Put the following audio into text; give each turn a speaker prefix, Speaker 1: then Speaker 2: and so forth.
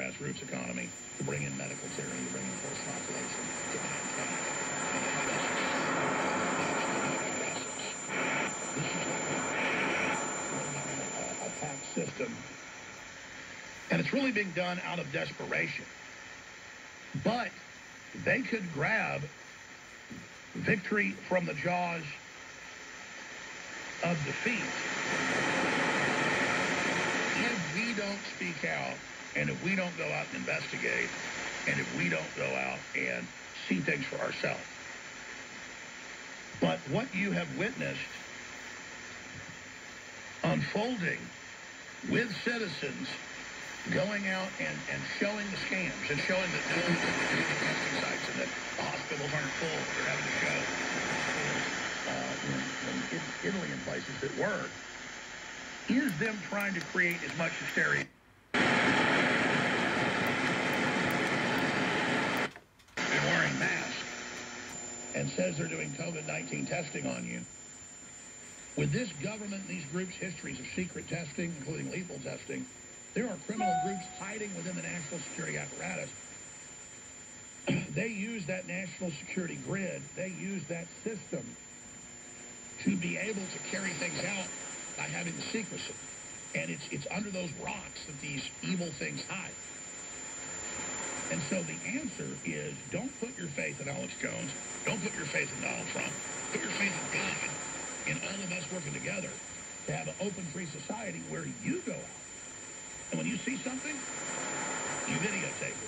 Speaker 1: grassroots economy to bring in medical tyranny, to bring in forced population, to maintain a tax system. And it's really being done out of desperation. But they could grab victory from the jaws of defeat if we don't speak out, and if we don't go out and investigate, and if we don't go out and see things for ourselves. But what you have witnessed unfolding with citizens going out and showing the scams and showing that no testing sites and that the hospitals aren't full, they're having to show in Italy and places that were, is them trying to create as much hysteria and wearing masks and says they're doing COVID-19 testing on you. With this government and these groups' histories of secret testing, including lethal testing, there are criminal groups hiding within the national security apparatus. They use that national security grid. They use that system to be able to carry things out by having the secrecy. And it's under those rocks that these evil things hide. And so the answer is, don't put your faith in Alex Jones. Don't put your faith in Donald Trump. Put your faith in God, in all of us working together to have an open, free society where you go out. And when you see something, you videotape it.